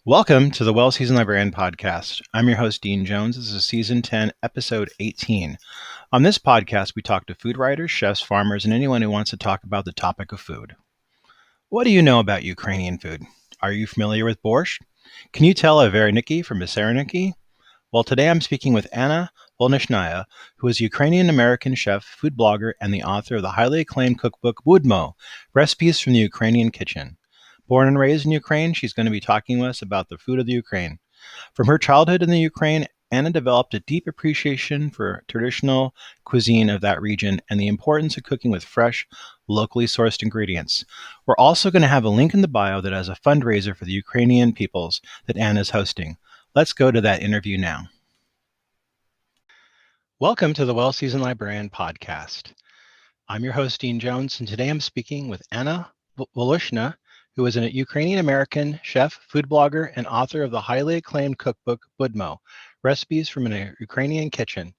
Welcome to the Well Seasoned Librarian Podcast. I'm your host, Dean Jones. This is Season 10, Episode 18. On this podcast, we talk to food writers, chefs, farmers, and anyone who wants to talk about the topic of food. What do you know about Ukrainian food? Are you familiar with borscht? Can you tell a Vareniki from a Sereniki? Well, today I'm speaking with Anna Voloshyna, who is a Ukrainian-American chef, food blogger, and the author of the highly acclaimed cookbook BUDMO, Recipes from the Ukrainian Kitchen. Born and raised in Ukraine, she's going to be talking to us about the food of the Ukraine. From her childhood in the Ukraine, Anna developed a deep appreciation for traditional cuisine of that region and the importance of cooking with fresh, locally sourced ingredients. We're also going to have a link in the bio that has a fundraiser for the Ukrainian peoples that Anna is hosting. Let's go to that interview now. Welcome to the Well Seasoned Librarian Podcast. I'm your host, Dean Jones, and today I'm speaking with Anna Voloshyna, who is a Ukrainian-American chef, food blogger, and author of the highly acclaimed cookbook BUDMO, Recipes from a Ukrainian Kitchen.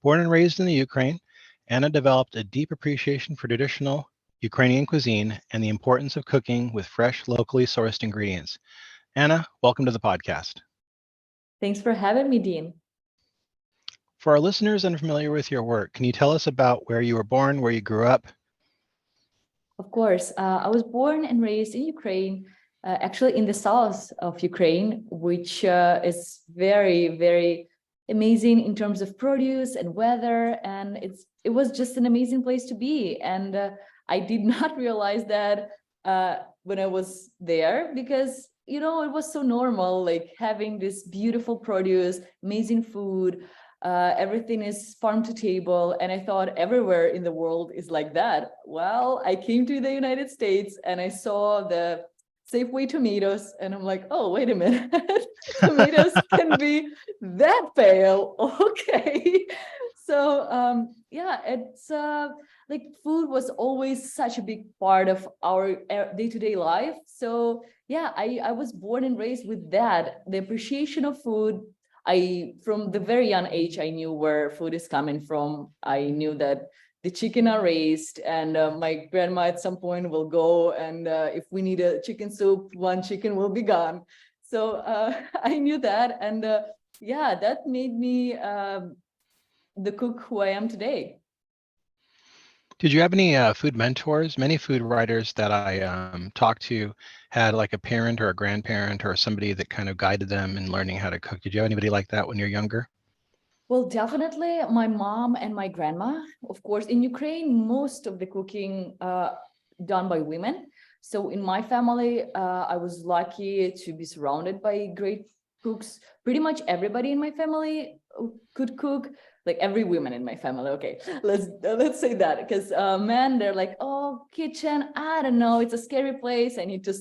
Born and raised in the Ukraine, Anna developed a deep appreciation for traditional Ukrainian cuisine and the importance of cooking with fresh, locally sourced ingredients. Anna, welcome to the podcast. Thanks for having me, Dean. For our listeners unfamiliar with your work, can you tell us about where you were born, where you grew up? Of course, I was born and raised in Ukraine, actually in the south of Ukraine, which is very, very amazing in terms of produce and weather. And it was just an amazing place to be. And I did not realize that when I was there, because, it was so normal, like having this beautiful produce, amazing food. Everything is farm to table. And I thought everywhere in the world is like that. Well, I came to the United States and I saw the Safeway tomatoes and I'm like, oh, wait a minute. Tomatoes can be that pale. Okay. So, it's like food was always such a big part of our day-to-day life. So I was born and raised with that, the appreciation of food. From the very young age, I knew where food is coming from. I knew that the chicken are raised and my grandma at some point will go and if we need a chicken soup, one chicken will be gone. So I knew that. And that made me the cook who I am today. Did you have any food mentors? Many food writers that I talked to had like a parent or a grandparent or somebody that kind of guided them in learning how to cook. Did you have anybody like that when you're younger? Well, definitely my mom and my grandma. Of course, in Ukraine, most of the cooking done by women. So in my family, I was lucky to be surrounded by great cooks. Pretty much everybody in my family could cook. Like every woman in my family. Okay, let's say that, because men, they're like, oh, kitchen, I don't know, it's a scary place, I need to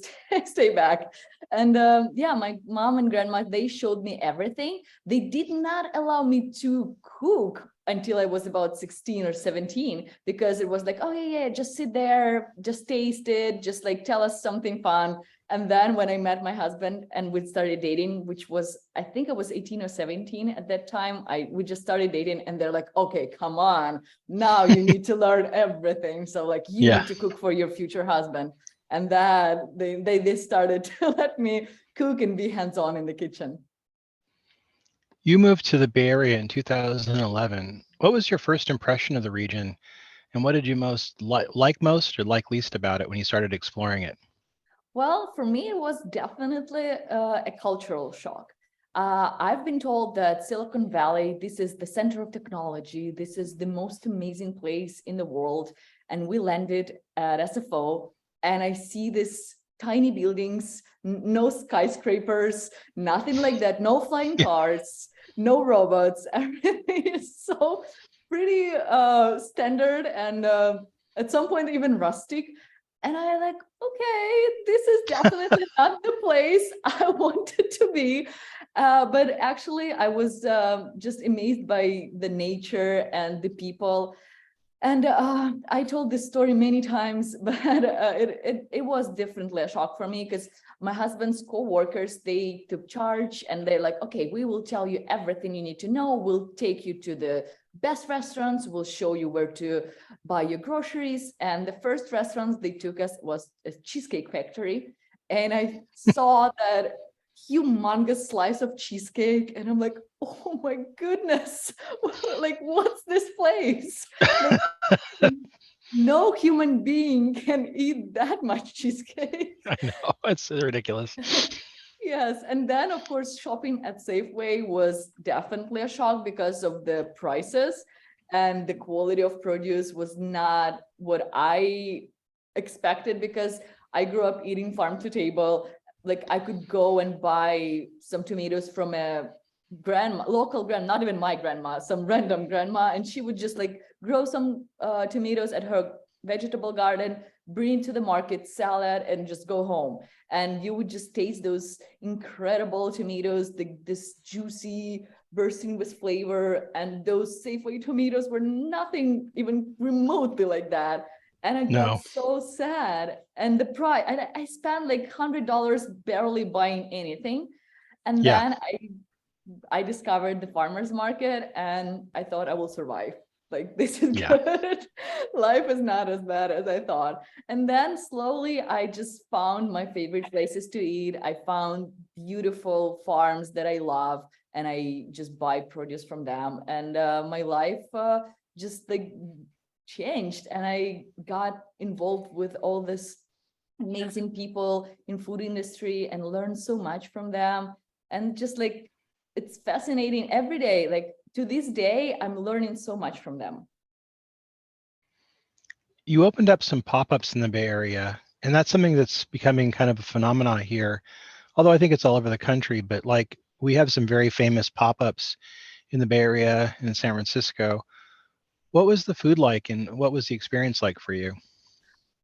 stay back. And my mom and grandma, they showed me everything. They did not allow me to cook until I was about 16 or 17, because it was like, oh yeah, just sit there, just taste it, just like tell us something fun. And then when I met my husband and we started dating, which was, I think I was 18 or 17 at that time, we just started dating and they're like, okay, come on, now you need to learn everything. So like you need to cook for your future husband. And that they started to let me cook and be hands-on in the kitchen. You moved to the Bay Area in 2011. What was your first impression of the region? And what did you most like most or like least about it when you started exploring it? Well, for me, it was definitely a cultural shock. I've been told that Silicon Valley, this is the center of technology. This is the most amazing place in the world. And we landed at SFO and I see this tiny buildings, no skyscrapers, nothing like that, no flying cars, no robots. Everything is so pretty standard and at some point even rustic. And I like, okay, this is definitely not the place I wanted to be. But actually, I was just amazed by the nature and the people. And I told this story many times, but it was definitely a shock for me because my husband's co-workers, they took charge and they're like, okay, we will tell you everything you need to know. We'll take you to the best restaurants. We'll show you where to buy your groceries. And the first restaurants they took us was a cheesecake factory. And I saw that humongous slice of cheesecake, and I'm like, oh my goodness, like what's this place? Like no human being can eat that much cheesecake. I know, it's ridiculous. Yes, and then of course shopping at Safeway was definitely a shock because of the prices, and the quality of produce was not what I expected, because I grew up eating farm to table. Like I could go and buy some tomatoes from a grandma, local grandma, not even my grandma, some random grandma, and she would just like grow some tomatoes at her vegetable garden, bring to the market, sell it, and just go home. And you would just taste those incredible tomatoes, this juicy, bursting with flavor. And those Safeway tomatoes were nothing even remotely like that. And I got No. so sad. And the price, and I spent like $100 barely buying anything. And Yeah. then I discovered the farmers market, and I thought I will survive. Like, this is Yeah. good. Life is not as bad as I thought. And then slowly I just found my favorite places to eat. I found beautiful farms that I love, and I just buy produce from them. And my life just like changed, and I got involved with all this amazing people in food industry and learned so much from them. And just like, it's fascinating every day. Like to this day, I'm learning so much from them. You opened up some pop-ups in the Bay Area, and that's something that's becoming kind of a phenomenon here. Although I think it's all over the country, but like we have some very famous pop-ups in the Bay Area and in San Francisco. What was the food like, and what was the experience like for you?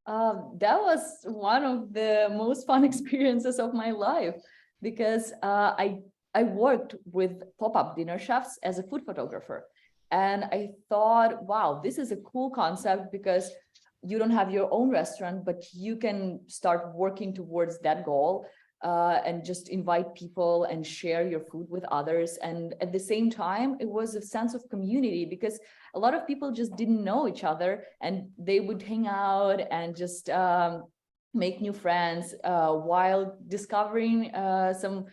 That was one of the most fun experiences of my life, because I worked with pop-up dinner chefs as a food photographer. And I thought, wow, this is a cool concept, because you don't have your own restaurant, but you can start working towards that goal, and just invite people and share your food with others. And at the same time, it was a sense of community, because a lot of people just didn't know each other, and they would hang out and just make new friends while discovering some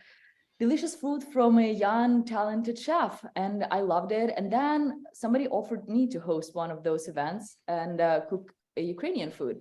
delicious food from a young, talented chef. And I loved it. And then somebody offered me to host one of those events and cook a Ukrainian food.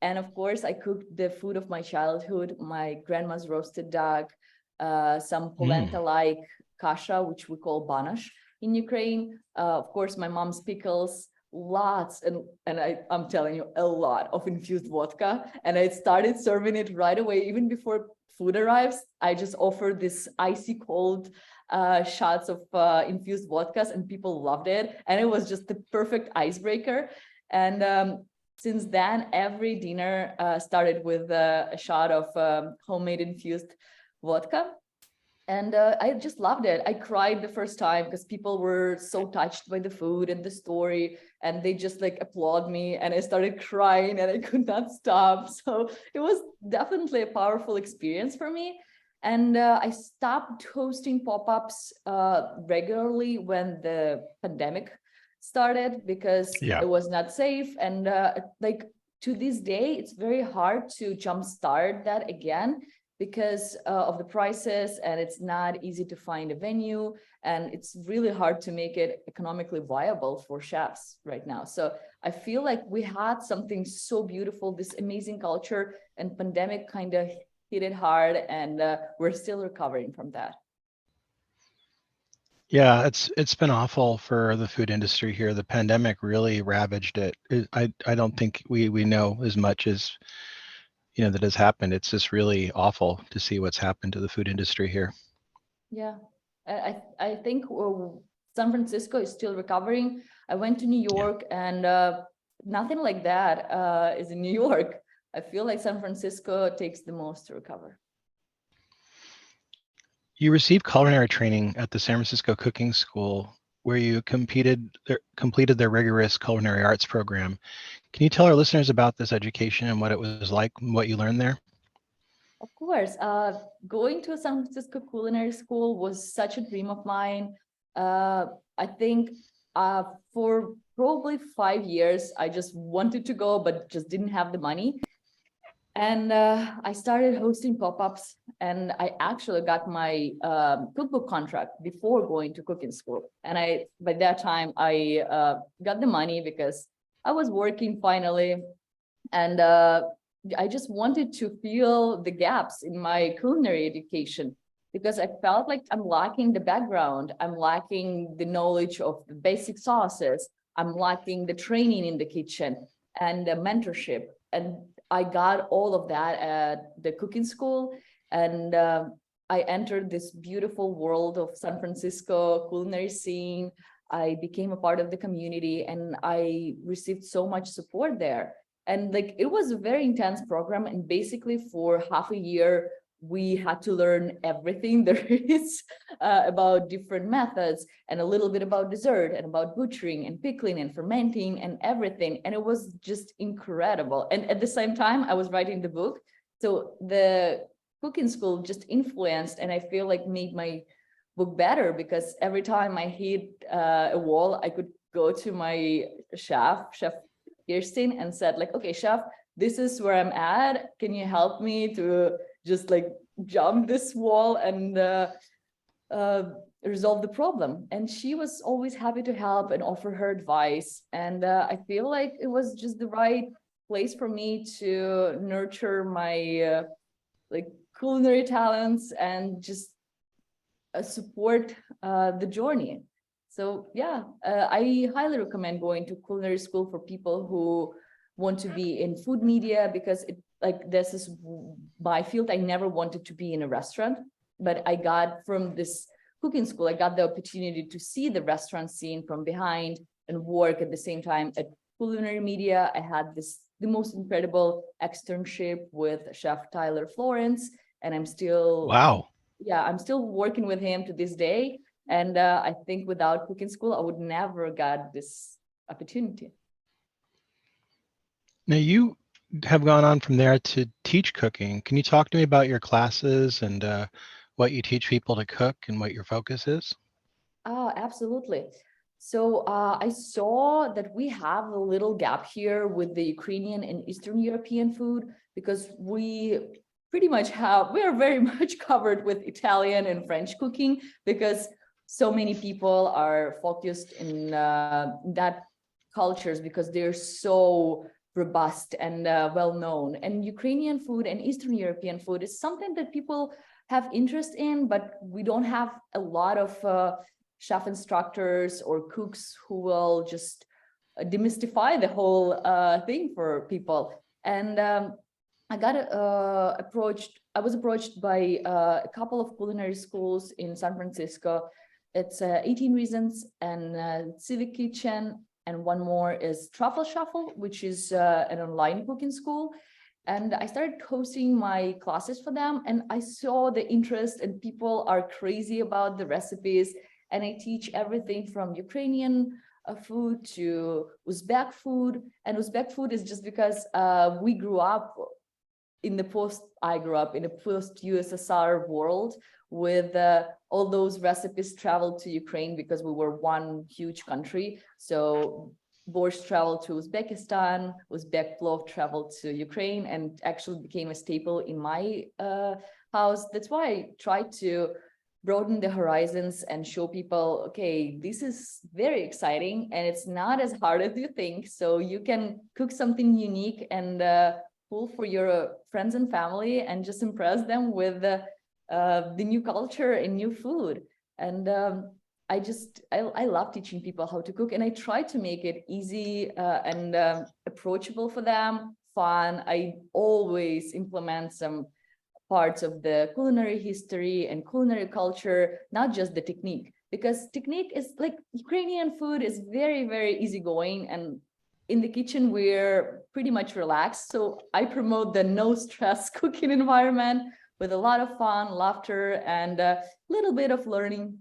And of course, I cooked the food of my childhood, my grandma's roasted duck, some polenta-like kasha, which we call banash in Ukraine. Of course, my mom's pickles, lots, and I'm telling you, a lot of infused vodka. And I started serving it right away, even before food arrives. I just offered this icy cold shots of infused vodkas, and people loved it. And it was just the perfect icebreaker. And since then, every dinner started with a shot of homemade infused vodka. And I just loved it. I cried the first time because people were so touched by the food and the story, and they just like applaud me, and I started crying and I could not stop. So it was definitely a powerful experience for me. And I stopped hosting pop-ups regularly when the pandemic started, because Yeah. it was not safe. And like to this day, it's very hard to jumpstart that again, because of the prices, and it's not easy to find a venue, and it's really hard to make it economically viable for chefs right now. So I feel like we had something so beautiful, this amazing culture, and pandemic kind of hit it hard, and we're still recovering from that. Yeah, it's been awful for the food industry here. The pandemic really ravaged it. I don't think we know as much as that has happened. It's just really awful to see what's happened to the food industry here. Yeah, I think San Francisco is still recovering. I went to New York, and nothing like that is in New York. I feel like San Francisco takes the most to recover. You received culinary training at the San Francisco Cooking School, where you completed their rigorous culinary arts program. Can you tell our listeners about this education and what it was like, and what you learned there? Of course, going to San Francisco Culinary School was such a dream of mine. I think for probably 5 years, I just wanted to go, but just didn't have the money. And I started hosting pop-ups, and I actually got my cookbook contract before going to cooking school. And by that time, I got the money because I was working finally, and I just wanted to fill the gaps in my culinary education because I felt like I'm lacking the background, I'm lacking the knowledge of the basic sauces, I'm lacking the training in the kitchen and the mentorship. And I got all of that at the cooking school, and I entered this beautiful world of San Francisco culinary scene. I became a part of the community, and I received so much support there. And like it was a very intense program, and basically for half a year we had to learn everything there is about different methods, and a little bit about dessert, and about butchering and pickling and fermenting and everything. And it was just incredible. And at the same time, I was writing the book. So the cooking school just influenced, and I feel like made my book better, because every time I hit a wall, I could go to my chef Kirsten, and said like, okay, chef, this is where I'm at. Can you help me to just like jump this wall and resolve the problem? And she was always happy to help and offer her advice. And I feel like it was just the right place for me to nurture my like culinary talents and just support the journey. So yeah, I highly recommend going to culinary school for people who want to be in food media, because it like this is my field. I never wanted to be in a restaurant, but I got from this cooking school, I got the opportunity to see the restaurant scene from behind and work at the same time at culinary media. I had the most incredible externship with Chef Tyler Florence, and I'm still working with him to this day. And I think without cooking school, I would never got this opportunity. Now you have gone on from there to teach cooking. Can you talk to me about your classes and what you teach people to cook and what your focus is? Absolutely. So I saw that we have a little gap here with the Ukrainian and Eastern European food, because we are very much covered with Italian and French cooking, because so many people are focused in that cultures, because they're so robust and well known. And Ukrainian food and Eastern European food is something that people have interest in, but we don't have a lot of chef instructors or cooks who will just demystify the whole thing for people. And I was approached by a couple of culinary schools in San Francisco. It's 18 Reasons and Civic Kitchen, and one more is Truffle Shuffle, which is an online cooking school. And I started hosting my classes for them, and I saw the interest, and people are crazy about the recipes. And I teach everything from Ukrainian food to Uzbek food. And Uzbek food is just because I grew up in the post-USSR world, with all those recipes traveled to Ukraine, because we were one huge country. So borscht traveled to Uzbekistan, Uzbek plov traveled to Ukraine, and actually became a staple in my house. That's why I tried to broaden the horizons and show people, okay, this is very exciting and it's not as hard as you think. So you can cook something unique and cool for your friends and family, and just impress them with the new culture and new food. And I love teaching people how to cook, and I try to make it easy and approachable for them, fun. I always implement some parts of the culinary history and culinary culture, not just the technique, because technique is like Ukrainian food is very, very easygoing, and in the kitchen we're pretty much relaxed. So I promote the no stress cooking environment with a lot of fun, laughter, and a little bit of learning.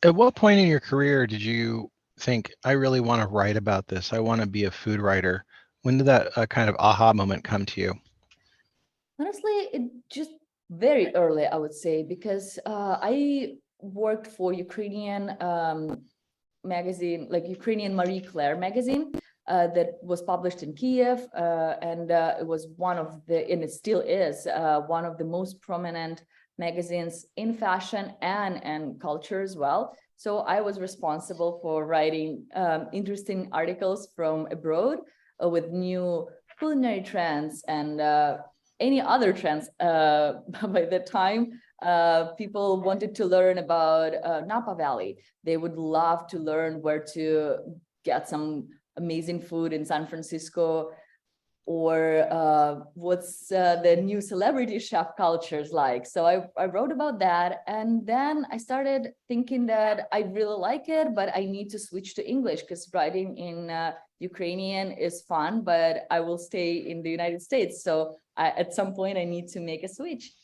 At what point in your career did you think, I really want to write about this? I want to be a food writer. When did that kind of aha moment come to you? Honestly, it just very early, I would say, because I worked for Ukrainian magazine, like Ukrainian Marie Claire magazine, that was published in Kiev, and it was one of the, and it still is, one of the most prominent magazines in fashion and culture as well. So I was responsible for writing interesting articles from abroad with new culinary trends and any other trends. By the time people wanted to learn about Napa Valley, they would love to learn where to get some amazing food in San Francisco, or what's the new celebrity chef cultures like. So I wrote about that, and then I started thinking that I really like it, but I need to switch to English because writing in Ukrainian is fun, but I will stay in the United States. So at some point I need to make a switch.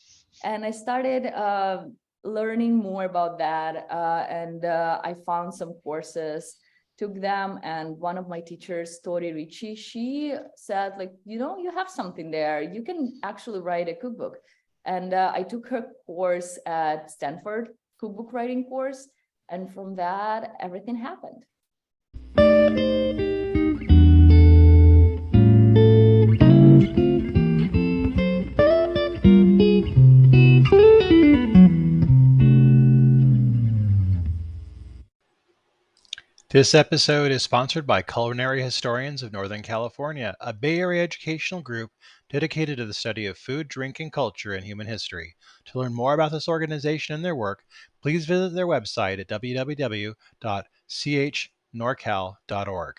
And I started learning more about that, and I found some courses, took them, and one of my teachers, Tori Ricci, she said, like, you have something there. You can actually write a cookbook. And I took her course at Stanford, cookbook writing course. And from that, everything happened. This episode is sponsored by Culinary Historians of Northern California, a Bay Area educational group dedicated to the study of food, drink, and culture in human history. To learn more about this organization and their work, please visit their website at www.chnorcal.org.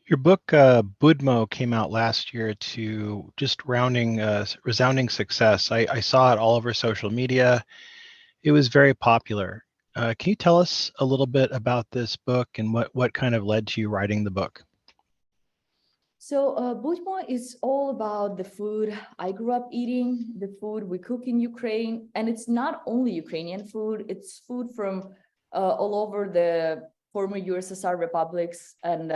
Your book, BUDMO, came out last year to just resounding success. I saw it all over social media. It was very popular. Can you tell us a little bit about this book and what kind of led to you writing the book? So BUDMO is all about the food I grew up eating, the food we cook in Ukraine. And it's not only Ukrainian food, it's food from all over the former USSR republics. And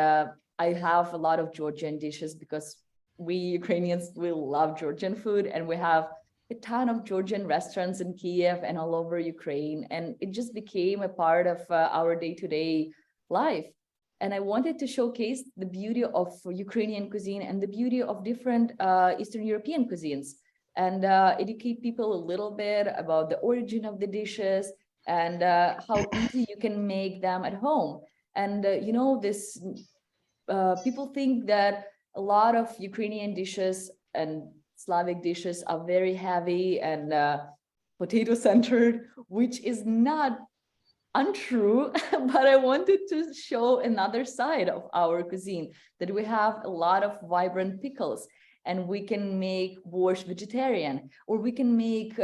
I have a lot of Georgian dishes because we Ukrainians, we love Georgian food, and we have a ton of Georgian restaurants in Kiev and all over Ukraine. And it just became a part of our day-to-day life. And I wanted to showcase the beauty of Ukrainian cuisine and the beauty of different Eastern European cuisines, and educate people a little bit about the origin of the dishes and how easy you can make them at home. And this people think that a lot of Ukrainian dishes and Slavic dishes are very heavy and potato centered, which is not untrue, but I wanted to show another side of our cuisine, that we have a lot of vibrant pickles, and we can make borscht vegetarian, or we can make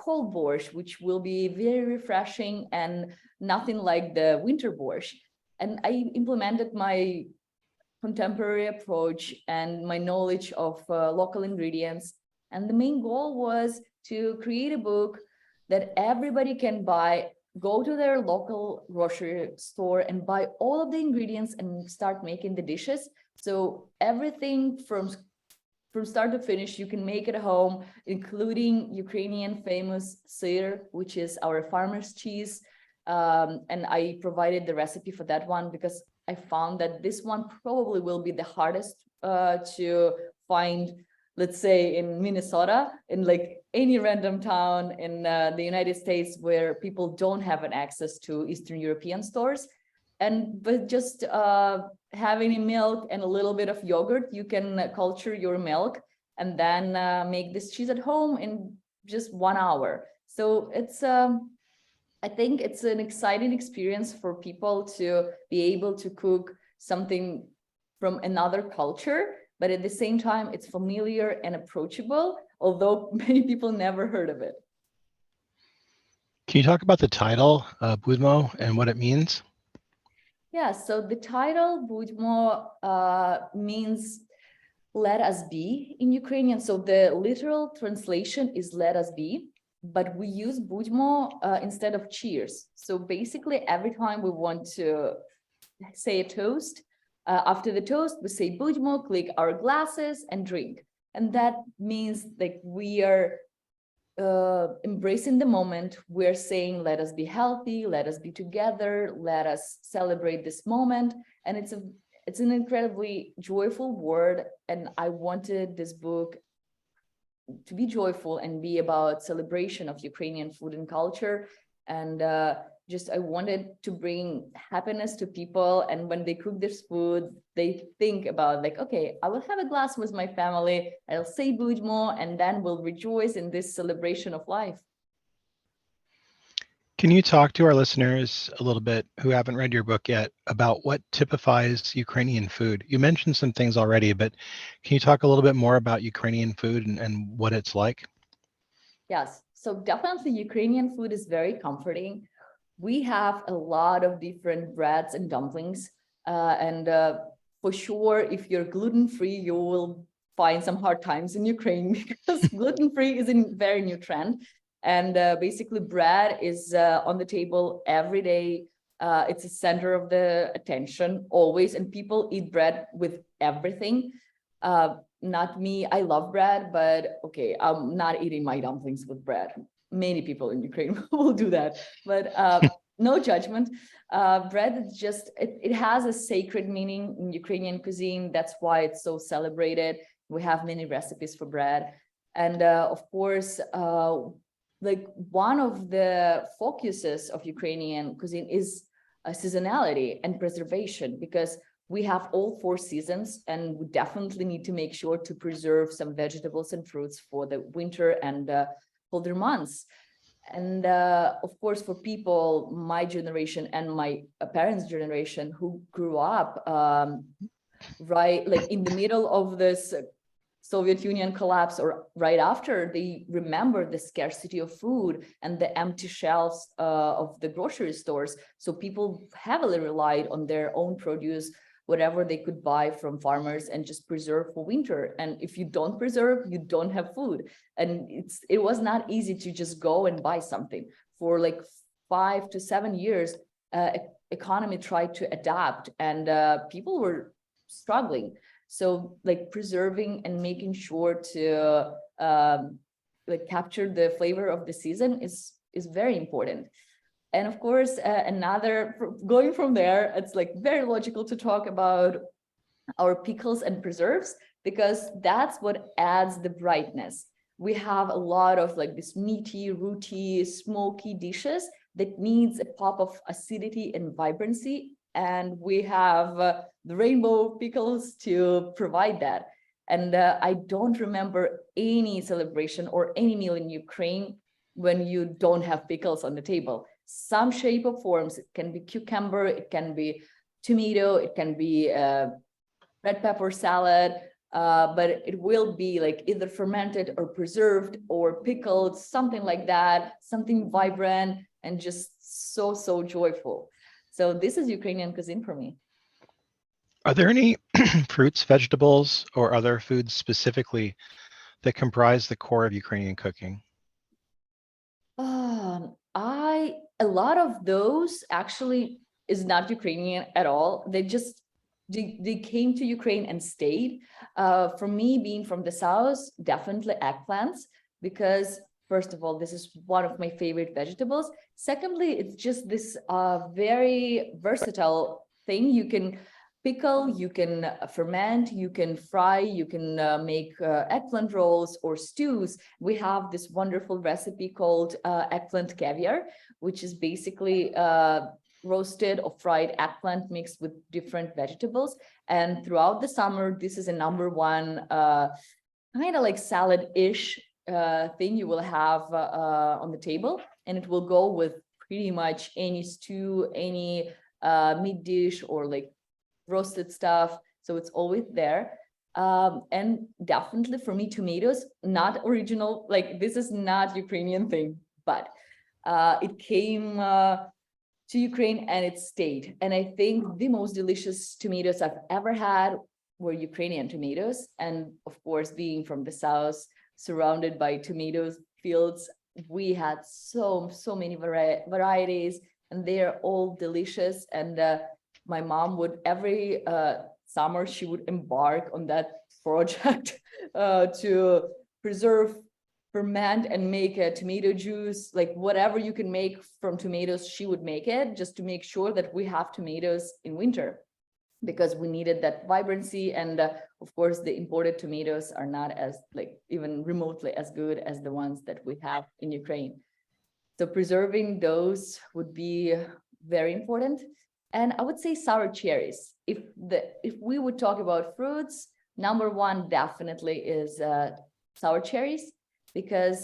cold borscht, which will be very refreshing and nothing like the winter borscht. And I implemented my contemporary approach and my knowledge of local ingredients. And the main goal was to create a book that everybody can buy, go to their local grocery store and buy all of the ingredients and start making the dishes. So everything from start to finish, you can make it at home, including Ukrainian famous syr, which is our farmer's cheese. And I provided the recipe for that one because I found that this one probably will be the hardest to find, let's say in Minnesota, in like any random town in the United States where people don't have an access to Eastern European stores. But just having milk and a little bit of yogurt, you can culture your milk and then make this cheese at home in just 1 hour. So it's, I think it's an exciting experience for people to be able to cook something from another culture, but at the same time, it's familiar and approachable, although many people never heard of it. Can you talk about the title, BUDMO, and what it means? Yeah, so the title BUDMO means let us be in Ukrainian. So the literal translation is let us be, but we use BUDMO instead of cheers. So basically every time we want to say a toast, After the toast, we say BUDMO, click our glasses and drink. And that means like we are embracing the moment. We're saying, let us be healthy, let us be together, let us celebrate this moment. And it's an incredibly joyful word. And I wanted this book to be joyful and be about celebration of Ukrainian food and culture. And just I wanted to bring happiness to people. And when they cook this food, they think about like, okay, I will have a glass with my family, I'll say BUDMO, and then we'll rejoice in this celebration of life. Can you talk to our listeners a little bit who haven't read your book yet about what typifies Ukrainian food? You mentioned some things already, but can you talk a little bit more about Ukrainian food and what it's like? Yes, so definitely Ukrainian food is very comforting. We have a lot of different breads and dumplings. And for sure, if you're gluten-free, you will find some hard times in Ukraine because gluten-free is a very new trend. And basically bread is on the table every day. It's a center of the attention always. And people eat bread with everything. Not me, I love bread, but okay, I'm not eating my dumplings with bread. Many people in Ukraine will do that, but no judgment. Bread is just, it has a sacred meaning in Ukrainian cuisine. That's why it's so celebrated. We have many recipes for bread. And of course, like one of the focuses of Ukrainian cuisine is seasonality and preservation, because we have all 4 seasons, and we definitely need to make sure to preserve some vegetables and fruits for the winter and colder months. And of course, for people my generation and my parents' generation who grew up right like in the middle of this Soviet Union collapse or right after, they remember the scarcity of food and the empty shelves of the grocery stores. So people heavily relied on their own produce, whatever they could buy from farmers, and just preserve for winter. And if you don't preserve, you don't have food. And it was not easy to just go and buy something. For like 5 to 7 years, economy tried to adapt, and people were struggling. So like preserving and making sure to like capture the flavor of the season is very important. And of course, going from there, it's like very logical to talk about our pickles and preserves, because that's what adds the brightness. We have a lot of like this meaty, rooty, smoky dishes that needs a pop of acidity and vibrancy. And we have the rainbow pickles to provide that. And I don't remember any celebration or any meal in Ukraine when you don't have pickles on the table. Some shape or forms. It can be cucumber, it can be tomato, it can be red pepper salad, but it will be like either fermented or preserved or pickled, something like that, something vibrant and just so joyful. So this is Ukrainian cuisine for me. Are there any fruits, vegetables, or other foods specifically that comprise the core of Ukrainian cooking? A lot of those actually is not Ukrainian at all. They came to Ukraine and stayed. For me, being from the South, definitely eggplants, because first of all, this is one of my favorite vegetables. Secondly, it's just this very versatile thing. You can pickle, you can ferment, you can fry, you can make eggplant rolls or stews. We have this wonderful recipe called eggplant caviar, which is basically roasted or fried eggplant mixed with different vegetables. And throughout the summer, this is a #1 kind of like salad-ish thing you will have on the table. And it will go with pretty much any stew, any meat dish, or like roasted stuff. So it's always there. And definitely for me, tomatoes, not original, like this is not Ukrainian thing, but it came to Ukraine and it stayed. And I think the most delicious tomatoes I've ever had were Ukrainian tomatoes. And of course, being from the South, surrounded by tomatoes fields, we had so many varieties, and they are all delicious. And my mom would every summer she would embark on that project to preserve, ferment, and make a tomato juice. Like whatever you can make from tomatoes, she would make it, just to make sure that we have tomatoes in winter, because we needed that vibrancy. And of course, the imported tomatoes are not as, like, even remotely as good as the ones that we have in Ukraine. So preserving those would be very important. And I would say sour cherries. If we would talk about fruits, number one definitely is sour cherries, because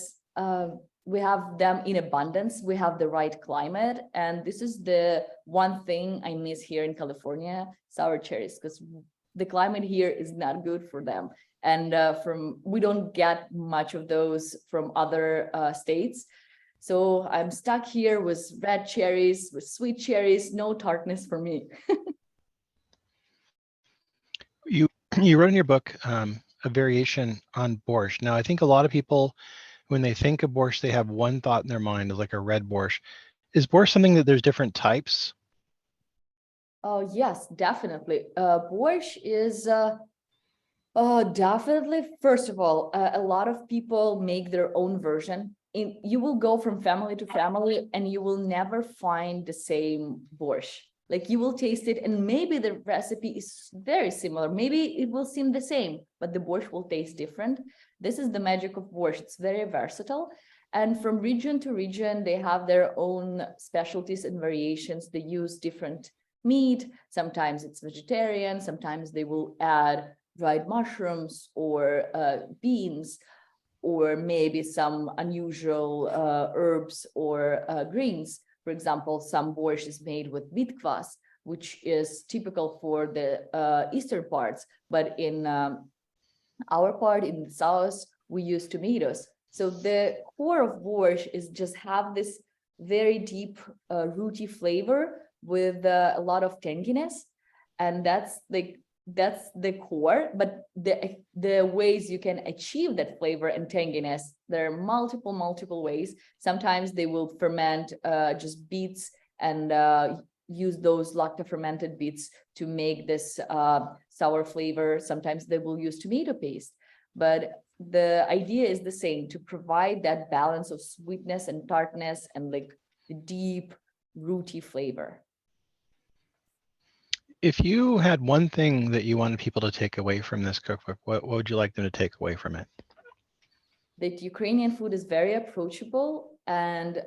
we have them in abundance. We have the right climate, and this is the one thing I miss here in California: sour cherries, because the climate here is not good for them. And we don't get much of those from other states. So I'm stuck here with red cherries, with sweet cherries, no tartness for me. You wrote in your book a variation on borscht. Now, I think a lot of people, when they think of borscht, they have one thought in their mind of like a red borscht. Is borscht something that there's different types? Oh, yes, definitely. Borscht is definitely, first of all, a lot of people make their own version. You will go from family to family and you will never find the same borscht. Like, you will taste it and maybe the recipe is very similar. Maybe it will seem the same, but the borscht will taste different. This is the magic of borscht. It's very versatile. And from region to region, they have their own specialties and variations. They use different meat. Sometimes it's vegetarian. Sometimes they will add dried mushrooms or beans, or maybe some unusual herbs or greens. For example, some borscht is made with beet kvass, which is typical for the eastern parts. But in our part, in the south, we use tomatoes. So the core of borscht is just have this very deep, rooty flavor with a lot of tanginess. And that's the core. But the ways you can achieve that flavor and tanginess, there are multiple ways. Sometimes they will ferment just beets and use those lacto fermented beets to make this sour flavor. Sometimes they will use tomato paste, but the idea is the same: to provide that balance of sweetness and tartness and like deep rooty flavor. If you had one thing that you wanted people to take away from this cookbook, what would you like them to take away from it? That Ukrainian food is very approachable, and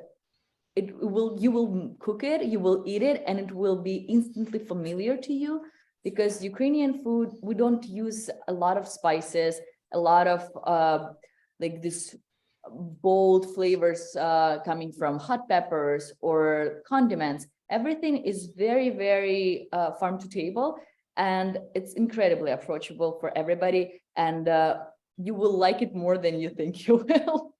you will cook it, you will eat it, and it will be instantly familiar to you. Because Ukrainian food, we don't use a lot of spices, a lot of like this bold flavors coming from hot peppers or condiments. Everything is very farm to table, and it's incredibly approachable for everybody. And you will like it more than you think you will.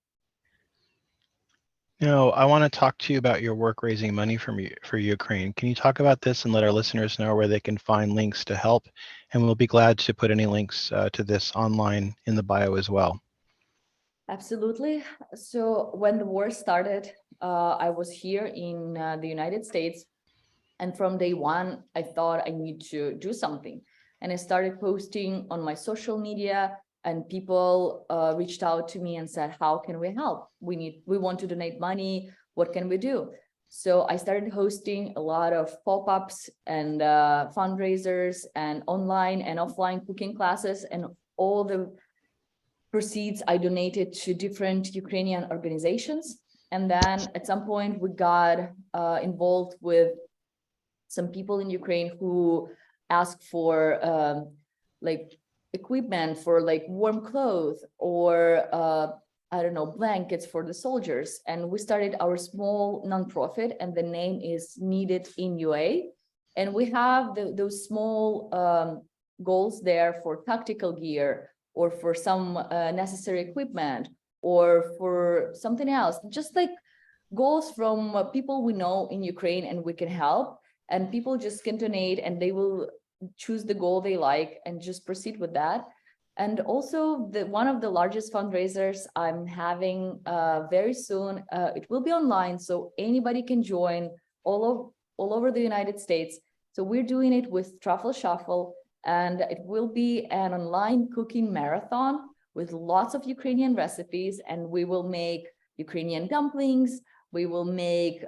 Now, I want to talk to you about your work raising money for Ukraine. Can you talk about this and let our listeners know where they can find links to help? And we'll be glad to put any links to this online in the bio as well. Absolutely. So when the war started, I was here in the United States. And from day one, I thought I need to do something. And I started posting on my social media, and people reached out to me and said, how can we help? We want to donate money. What can we do? So I started hosting a lot of pop-ups and fundraisers and online and offline cooking classes, and all the proceeds I donated to different Ukrainian organizations. And then at some point we got involved with some people in Ukraine who asked for like equipment for like warm clothes or I don't know, blankets for the soldiers. And we started our small nonprofit, and the name is Needed in UA. And we have those small goals there for tactical gear, or for some necessary equipment, or for something else, just like goals from people we know in Ukraine and we can help. And people just can donate, and they will choose the goal they like and just proceed with that. And also one of the largest fundraisers I'm having very soon, it will be online, so anybody can join all over the United States. So we're doing it with Truffle Shuffle, And it will be an online cooking marathon with lots of Ukrainian recipes, and we will make Ukrainian dumplings. We will make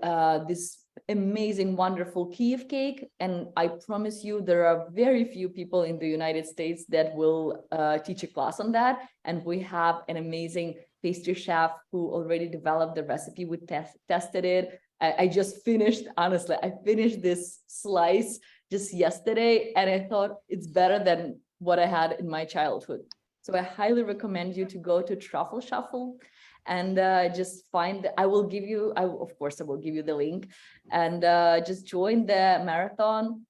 this amazing, wonderful Kiev cake. And I promise you, there are very few people in the United States that will teach a class on that. And we have an amazing pastry chef who already developed the recipe. We tested it. I just finished, honestly, I finished this slice just yesterday, and I thought it's better than what I had in my childhood. So I highly recommend you to go to Truffle Shuffle and just find, I will give you, of course, I will give you the link, and just join the marathon,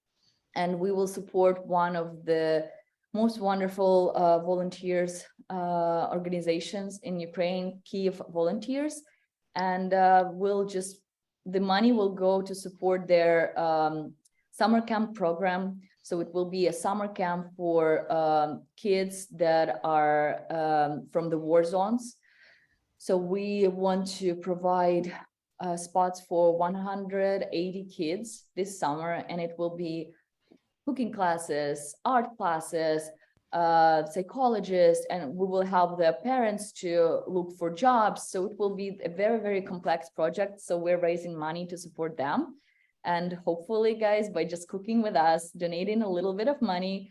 and we will support one of the most wonderful volunteers organizations in Ukraine, Kiev Volunteers, and the money will go to support their summer camp program. So it will be a summer camp for kids that are from the war zones. So we want to provide spots for 180 kids this summer, and it will be cooking classes, art classes, psychologists, and we will help the parents to look for jobs. So it will be a very, very complex project. So we're raising money to support them. And hopefully, guys, by just cooking with us, donating a little bit of money,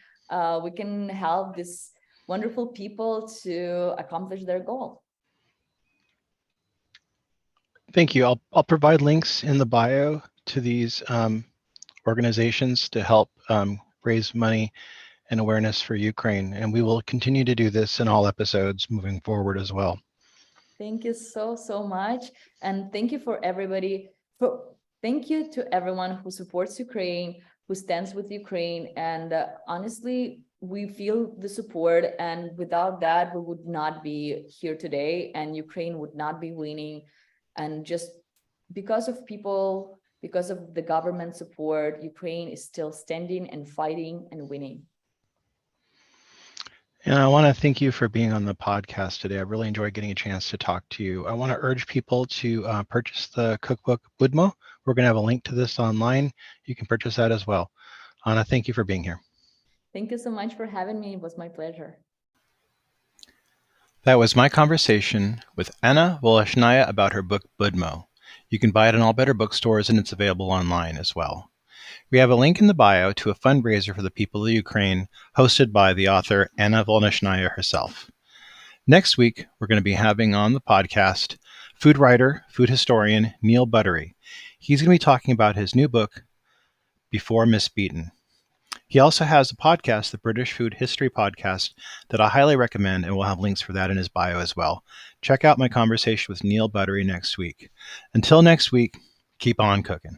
we can help these wonderful people to accomplish their goal. Thank you. I'll provide links in the bio to these organizations to help raise money and awareness for Ukraine. And we will continue to do this in all episodes moving forward as well. Thank you so much. And thank you for everybody. Thank you to everyone who supports Ukraine, who stands with Ukraine. And honestly, we feel the support. And without that, we would not be here today, and Ukraine would not be winning. And just because of people, because of the government support, Ukraine is still standing and fighting and winning. And I want to thank you for being on the podcast today. I really enjoyed getting a chance to talk to you. I want to urge people to purchase the cookbook BUDMO. We're going to have a link to this online. You can purchase that as well. Anna, thank you for being here. Thank you so much for having me. It was my pleasure. That was my conversation with Anna Voloshyna about her book BUDMO. You can buy it in all better bookstores, and it's available online as well. We have a link in the bio to a fundraiser for the people of Ukraine, hosted by the author Anna Voloshyna herself. Next week, we're going to be having on the podcast food writer, food historian Neil Buttery. He's going to be talking about his new book, Before Misbeaten. He also has a podcast, the British Food History Podcast, that I highly recommend, and we'll have links for that in his bio as well. Check out my conversation with Neil Buttery next week. Until next week, keep on cooking.